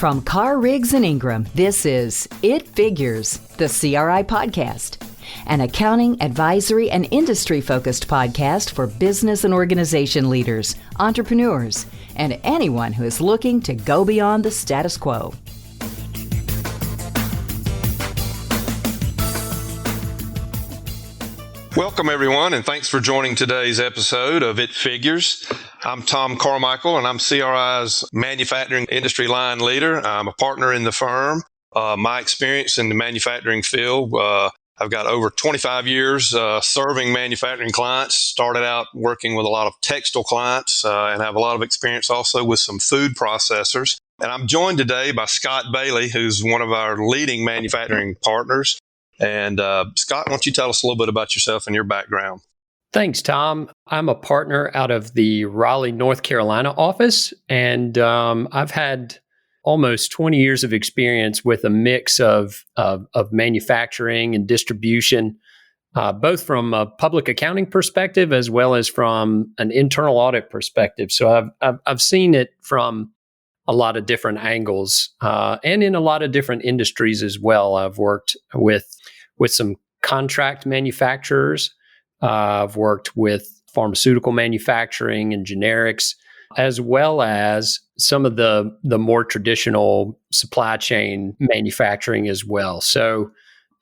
From Carr, Riggs, and Ingram, this is It Figures, the CRI podcast, an accounting, advisory, and industry-focused podcast for business and organization leaders, entrepreneurs, and anyone who is looking to go beyond the status quo. Welcome, everyone, and thanks for joining today's episode of It Figures. I'm Tom Carmichael, and I'm CRI's manufacturing industry line leader. I'm a partner in the firm. My experience in the manufacturing field, I've got over 25 years serving manufacturing clients. Started out working with a lot of textile clients and have a lot of experience also with some food processors. And I'm joined today by Scott Bailey, who's one of our leading manufacturing partners. And Scott, why don't you tell us a little bit about yourself and your background? Thanks, Tom. I'm a partner out of the Raleigh, North Carolina office, and I've had almost 20 years of experience with a mix of manufacturing and distribution, both from a public accounting perspective as well as from an internal audit perspective. So I've seen it from a lot of different angles and in a lot of different industries as well. I've worked with some contract manufacturers. I've worked with pharmaceutical manufacturing and generics, as well as some of the more traditional supply chain manufacturing as well. So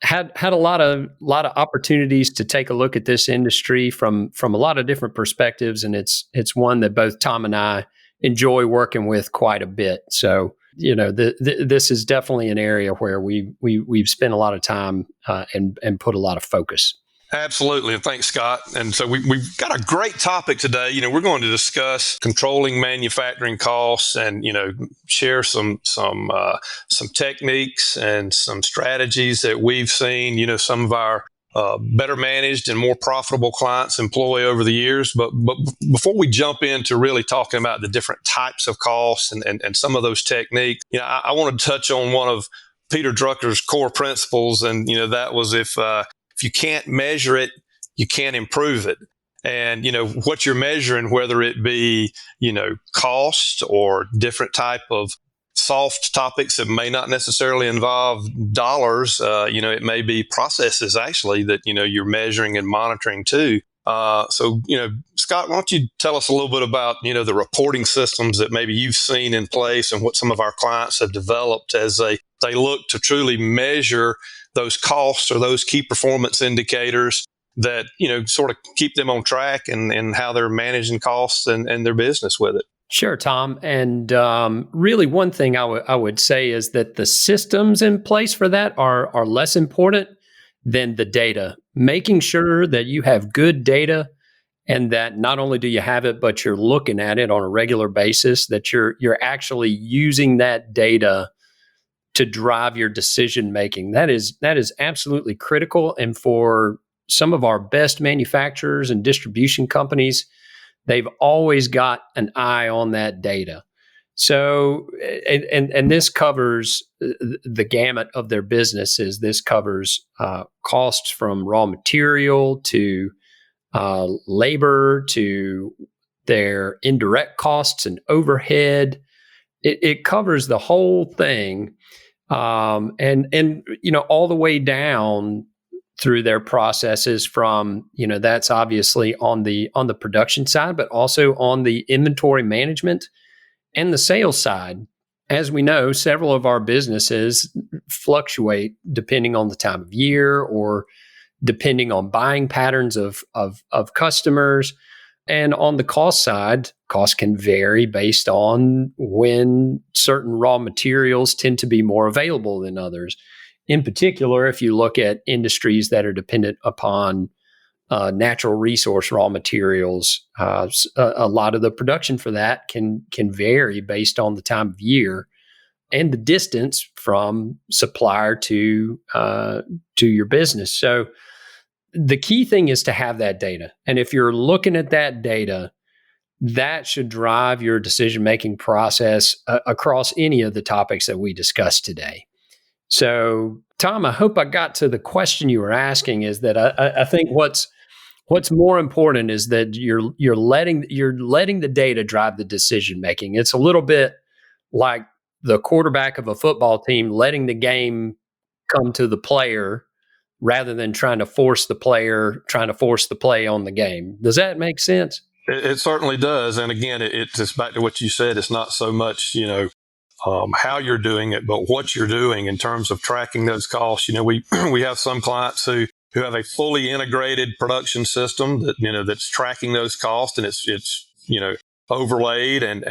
had a lot of opportunities to take a look at this industry from a lot of different perspectives, and it's one that both Tom and I enjoy working with quite a bit. So, you know, this is definitely an area where we've spent a lot of time and put a lot of focus. Absolutely. And thanks, Scott. And so we've got a great topic today. You know, we're going to discuss controlling manufacturing costs and, you know, share some techniques and some strategies that we've seen, you know, some of our better managed and more profitable clients employ over the years. But before we jump into really talking about the different types of costs and some of those techniques, you know, I want to touch on one of Peter Drucker's core principles. And, you know, that was if you can't measure it, you can't improve it. And, you know, what you're measuring, whether it be, you know, cost or different type of soft topics that may not necessarily involve dollars, you know, it may be processes actually that, you know, you're measuring and monitoring too. So, you know, Scott, why don't you tell us a little bit about, you know, the reporting systems that maybe you've seen in place and what some of our clients have developed as they look to truly measure those costs or those key performance indicators that, you know, sort of keep them on track and how they're managing costs and their business with it. Sure, Tom. And really one thing I would say is that the systems in place for that are less important than the data. Making sure that you have good data and that not only do you have it, but you're looking at it on a regular basis, that you're actually using that data to drive your decision making. That is absolutely critical. And for some of our best manufacturers and distribution companies, they've always got an eye on that data. So, and this covers the gamut of their businesses. This covers costs from raw material to labor to their indirect costs and overhead. It covers the whole thing. And you know, all the way down through their processes from, you know, that's obviously on the production side, but also on the inventory management and the sales side. As we know, several of our businesses fluctuate depending on the time of year or depending on buying patterns of customers. And on the cost side, costs can vary based on when certain raw materials tend to be more available than others. In particular, if you look at industries that are dependent upon natural resource raw materials, a lot of the production for that can vary based on the time of year and the distance from supplier to your business. So the key thing is to have that data. And if you're looking at that data, that should drive your decision-making process across any of the topics that we discussed today. So, Tom, I hope I got to the question you were asking. Is that I think what's more important is that you're letting the data drive the decision making. It's a little bit like the quarterback of a football team letting the game come to the player rather than trying to force the play on the game. Does that make sense? It certainly does. And again, it's just back to what you said. It's not so much, how you're doing it, but what you're doing in terms of tracking those costs. We have some clients who have a fully integrated production system that, that's tracking those costs, and it's overlaid and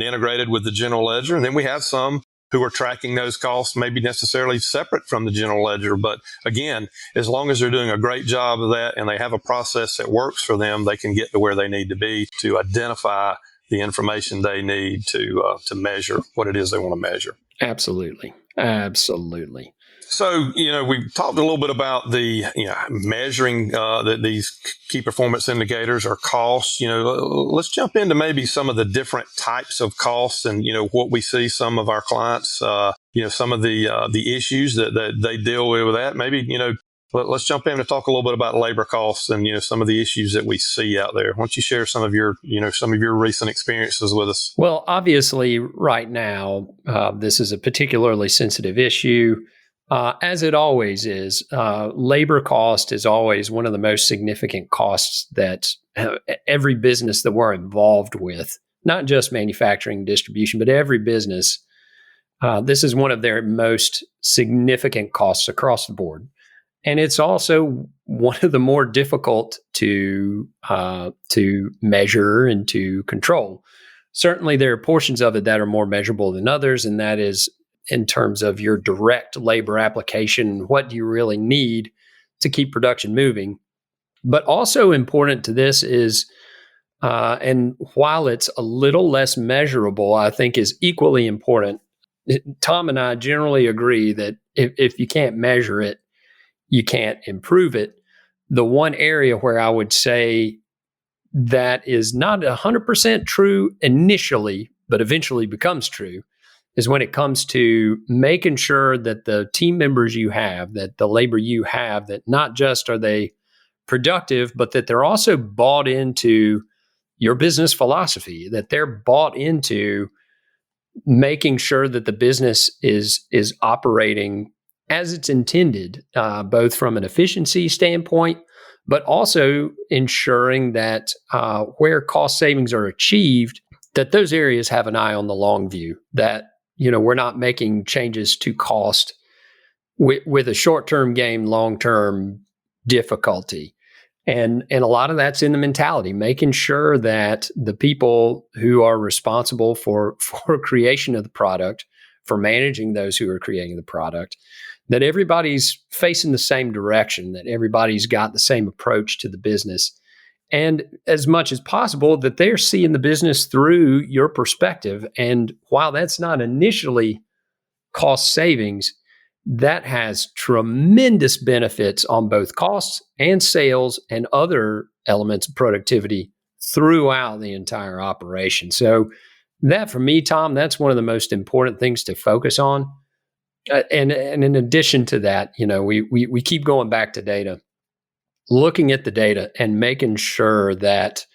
integrated with the general ledger. And then we have some who are tracking those costs maybe necessarily separate from the general ledger. But again, as long as they're doing a great job of that and they have a process that works for them, they can get to where they need to be to identify the information they need to measure what it is they want to measure. Absolutely. So, we've talked a little bit about the measuring these key performance indicators or costs. Let's jump into maybe some of the different types of costs and, what we see some of our clients, some of the issues that they deal with that. Maybe, let's jump in and talk a little bit about labor costs and, some of the issues that we see out there. Why don't you share some of your recent experiences with us? Well, obviously, right now, this is a particularly sensitive issue. As it always is, labor cost is always one of the most significant costs that every business that we're involved with, not just manufacturing and distribution, but every business, this is one of their most significant costs across the board. And it's also one of the more difficult to measure and to control. Certainly, there are portions of it that are more measurable than others, and that is in terms of your direct labor application. What do you really need to keep production moving? But also important to this is, and while it's a little less measurable, I think is equally important. Tom and I generally agree that if you can't measure it, you can't improve it. The one area where I would say that is not 100% true initially, but eventually becomes true, is when it comes to making sure that the team members you have, that the labor you have, that not just are they productive, but that they're also bought into your business philosophy, that they're bought into making sure that the business is operating as it's intended, both from an efficiency standpoint, but also ensuring that where cost savings are achieved, that those areas have an eye on the long view, that we're not making changes to cost with a short-term gain, long-term difficulty. And a lot of that's in the mentality, making sure that the people who are responsible for creation of the product, for managing those who are creating the product, that everybody's facing the same direction, that everybody's got the same approach to the business. And as much as possible, that they're seeing the business through your perspective. And while that's not initially cost savings, that has tremendous benefits on both costs and sales and other elements of productivity throughout the entire operation. So that, for me, Tom, that's one of the most important things to focus on. And in addition to that, we keep going back to data, looking at the data and making sure that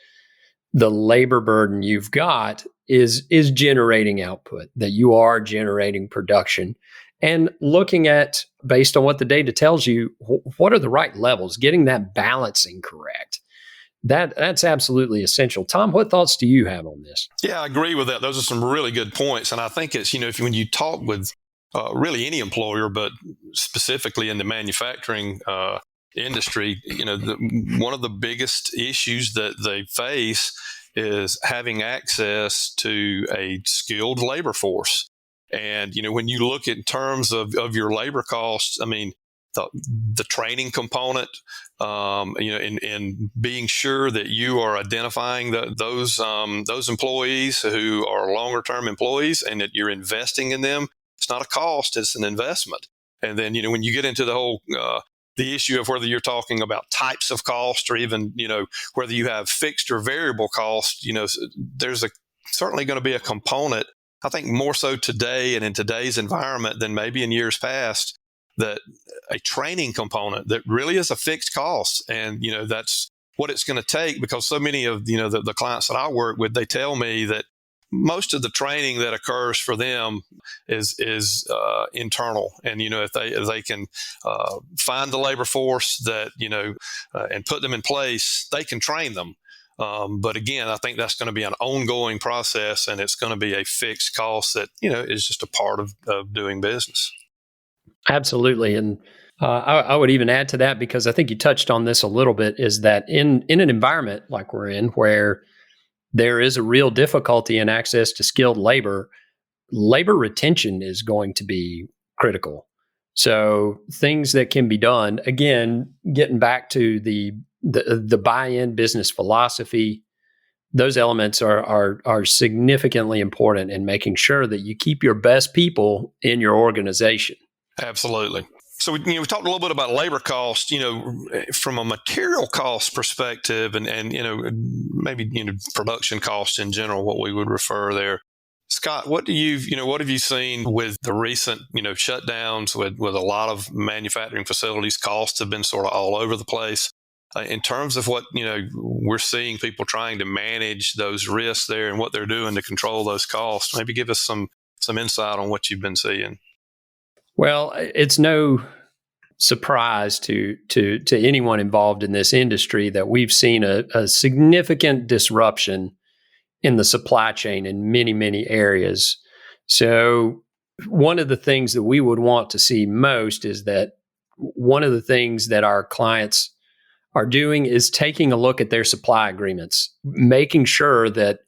the labor burden you've got is generating output, that you are generating production, and looking at, based on what the data tells you, what are the right levels, getting that balancing correct. That's absolutely essential. Tom, what thoughts do you have on this? Yeah, I agree with that. Those are some really good points. And I think it's, when you talk with really any employer, but specifically in the manufacturing industry, one of the biggest issues that they face is having access to a skilled labor force. And, when you look in terms of your labor costs, I mean, the training component, in being sure that you are identifying those employees who are longer term employees and that you're investing in them. It's not a cost, it's an investment. And then, when you get into the whole, the issue of whether you're talking about types of cost or even, whether you have fixed or variable costs, there's certainly going to be a component, I think more so today and in today's environment than maybe in years past, that a training component that really is a fixed cost. And, that's what it's going to take, because so many of, the clients that I work with, they tell me that most of the training that occurs for them is internal. And, if they can find the labor force that, and put them in place, they can train them. But again, I think that's going to be an ongoing process, and it's going to be a fixed cost that, is just a part of doing business. Absolutely. And I would even add to that, because I think you touched on this a little bit, is that in an environment like we're in, where there is a real difficulty in access to skilled labor retention is going to be critical. So things that can be done, again, getting back to the buy-in business philosophy, those elements are significantly important in making sure that you keep your best people in your organization. Absolutely. So we talked a little bit about labor cost, from a material cost perspective, and maybe production cost in general, what we would refer there. Scott, what have you seen with the recent shutdowns with a lot of manufacturing facilities? Costs have been sort of all over the place. In terms of what we're seeing people trying to manage those risks there and what they're doing to control those costs. Maybe give us some insight on what you've been seeing. Well, it's no surprise to anyone involved in this industry that we've seen a significant disruption in the supply chain in many, many areas. So one of the things that we would want to see most is that one of the things that our clients are doing is taking a look at their supply agreements, making sure that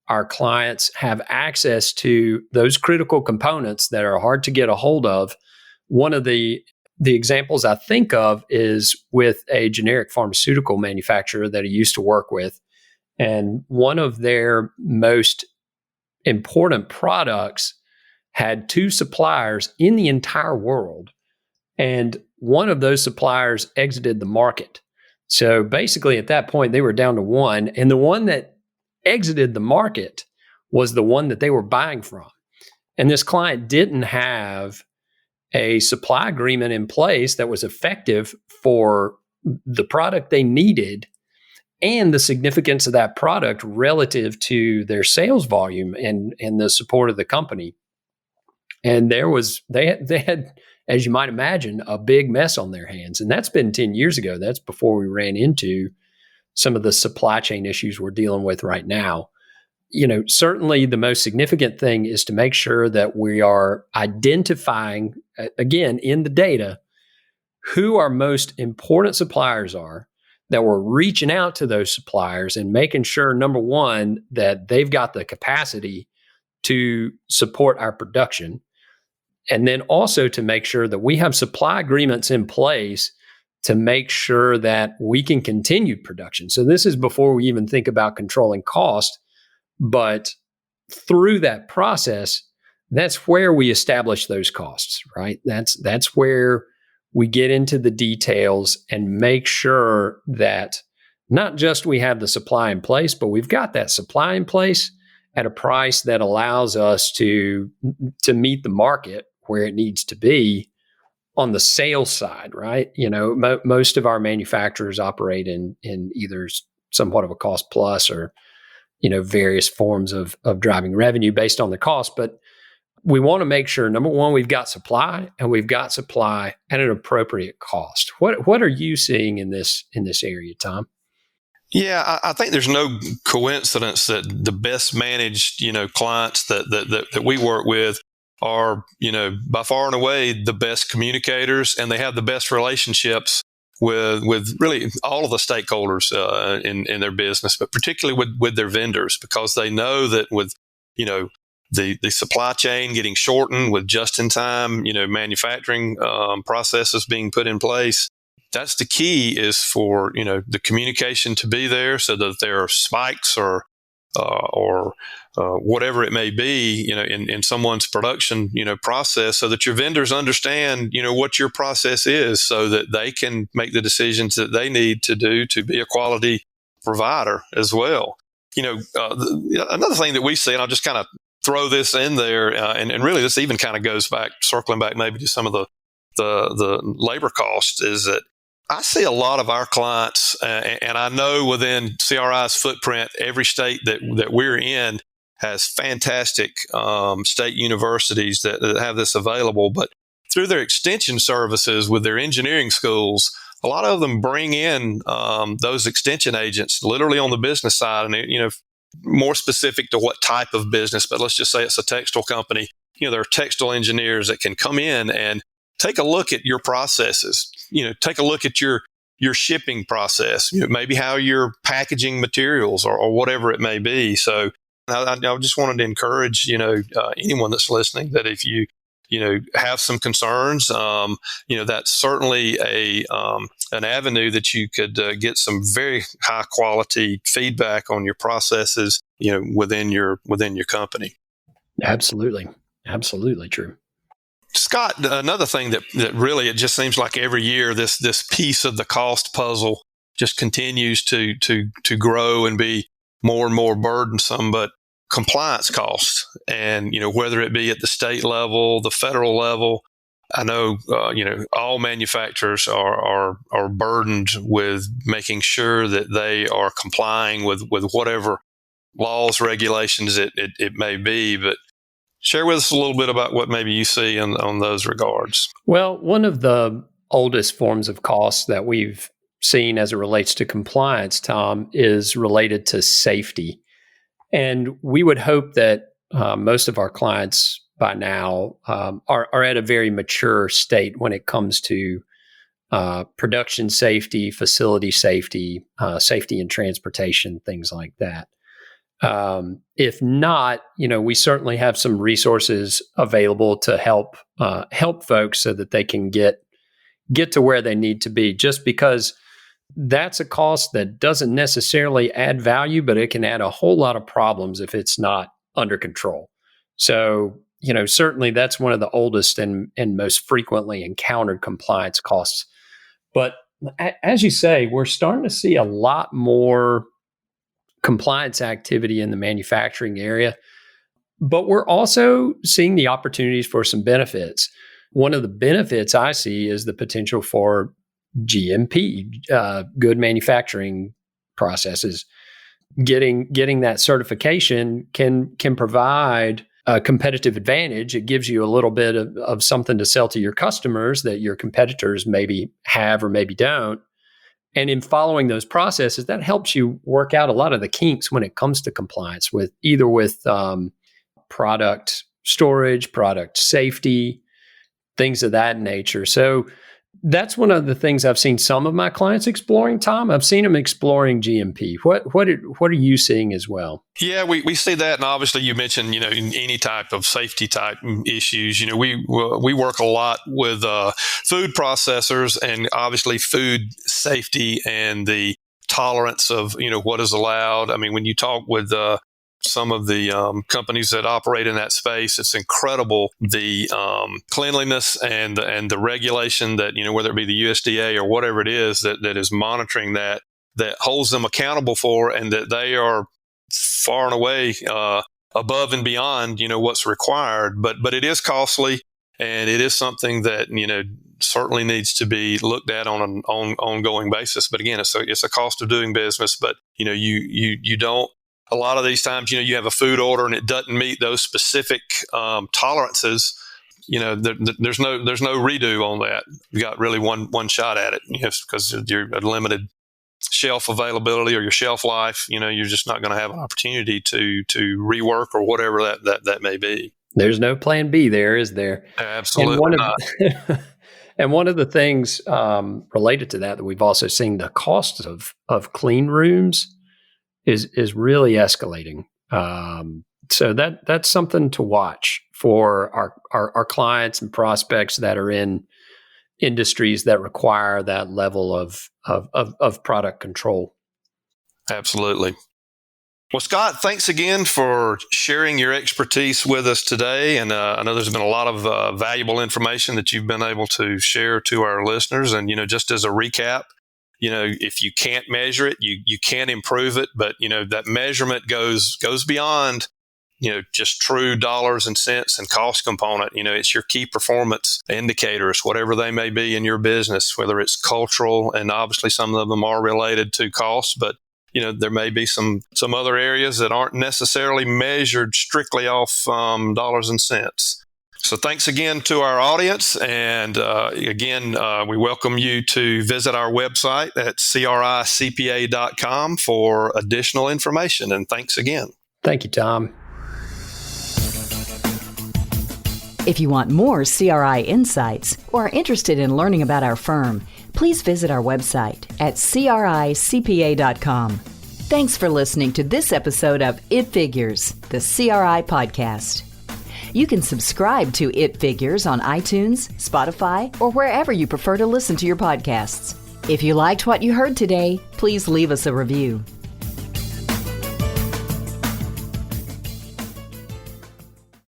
our clients have access to those critical components that are hard to get a hold of. One of the examples I think of is with a generic pharmaceutical manufacturer that I used to work with. And one of their most important products had 2 suppliers in the entire world. And one of those suppliers exited the market. So basically at that point, they were down to 1. And the one that exited the market was the one that they were buying from. And this client didn't have a supply agreement in place that was effective for the product they needed and the significance of that product relative to their sales volume and the support of the company. And they had, as you might imagine, a big mess on their hands. And that's been 10 years ago. That's before we ran into some of the supply chain issues we're dealing with right now. Certainly the most significant thing is to make sure that we are identifying, again, in the data, who our most important suppliers are, that we're reaching out to those suppliers and making sure, number one, that they've got the capacity to support our production. And then also to make sure that we have supply agreements in place to make sure that we can continue production. So this is before we even think about controlling cost. But through that process, that's where we establish those costs, right? That's where we get into the details and make sure that not just we have the supply in place, but we've got that supply in place at a price that allows us to meet the market where it needs to be on the sales side, right? Most of our manufacturers operate in either somewhat of a cost plus or various forms of driving revenue based on the cost. But we want to make sure, number one, we've got supply, and we've got supply at an appropriate cost. What are you seeing in this area, Tom? Yeah, I think there's no coincidence that the best managed, clients that we work with are, by far and away the best communicators, and they have the best relationships with really all of the stakeholders in their business, but particularly with their vendors, because they know that with, the supply chain getting shortened, with just-in-time, manufacturing processes being put in place. That's the key, is for, the communication to be there so that there are spikes or whatever it may be, in someone's production, process, so that your vendors understand, what your process is, so that they can make the decisions that they need to do to be a quality provider as well. Another thing that we see, and I'll just kind of throw this in there, and really this even kind of goes back, circling back maybe to some of the labor costs, is that I see a lot of our clients, and I know within CRI's footprint, every state that we're in, has fantastic state universities that have this available, but through their extension services with their engineering schools, a lot of them bring in those extension agents literally on the business side, and more specific to what type of business. But let's just say it's a textile company. There are textile engineers that can come in and take a look at your processes. Take a look at your shipping process. Maybe how you're packaging materials or whatever it may be. So I just wanted to encourage anyone that's listening that if you have some concerns, that's certainly an avenue that you could get some very high quality feedback on your processes, within your company. Absolutely true. Scott, another thing that really, it just seems like every year this piece of the cost puzzle just continues to grow and be more and more burdensome, but compliance costs, and whether it be at the state level, the federal level. I know all manufacturers are burdened with making sure that they are complying with whatever laws, regulations it may be. But share with us a little bit about what maybe you see on those regards. Well, one of the oldest forms of costs that we've seen as it relates to compliance, Tom, is related to safety. And we would hope that most of our clients by now are at a very mature state when it comes to production safety, facility safety, safety in transportation, things like that. If not, we certainly have some resources available to help folks so that they can get to where they need to be. Just because that's a cost that doesn't necessarily add value, but it can add a whole lot of problems if it's not under control. So, certainly that's one of the oldest and most frequently encountered compliance costs. But as you say, we're starting to see a lot more compliance activity in the manufacturing area, but we're also seeing the opportunities for some benefits. One of the benefits I see is the potential for GMP, good manufacturing processes. Getting that certification can provide a competitive advantage. It gives you a little bit of something to sell to your customers that your competitors maybe have or maybe don't. And in following those processes, that helps you work out a lot of the kinks when it comes to compliance with product storage, product safety, things of that nature. So that's one of the things I've seen some of my clients exploring, Tom. I've seen them exploring GMP. What are you seeing as well? Yeah, we see that, and obviously you mentioned in any type of safety type issues. We work a lot with food processors, and obviously food safety and the tolerance of what is allowed. I mean, when you talk with some of the companies that operate in that space, it's incredible the cleanliness and the regulation that whether it be the USDA or whatever it is that is monitoring that holds them accountable for, and that they are far and away above and beyond what's required. But it is costly, and it is something that certainly needs to be looked at on an ongoing basis. But again, it's a cost of doing business. But you don't. A lot of these times, you have a food order and it doesn't meet those specific tolerances. There's no redo on that. You got really one shot at it, because you're at limited shelf availability or your shelf life. You're just not going to have an opportunity to rework or whatever that may be. There's no plan B there, is there? Absolutely not. And one of the things related to that we've also seen, the cost of clean rooms is really escalating. So that's something to watch for our clients and prospects that are in industries that require that level of product control. Absolutely. Well, Scott, thanks again for sharing your expertise with us today. And I know there's been a lot of valuable information that you've been able to share to our listeners. And, just as a recap, if you can't measure it, you can't improve it. But, that measurement goes beyond, just true dollars and cents and cost component. It's your key performance indicators, whatever they may be in your business, whether it's cultural, and obviously some of them are related to cost. But, there may be some other areas that aren't necessarily measured strictly off dollars and cents. So thanks again to our audience. And again, we welcome you to visit our website at cricpa.com for additional information. And thanks again. Thank you, Tom. If you want more CRI insights or are interested in learning about our firm, please visit our website at cricpa.com. Thanks for listening to this episode of It Figures, the CRI podcast. You can subscribe to It Figures on iTunes, Spotify, or wherever you prefer to listen to your podcasts. If you liked what you heard today, please leave us a review.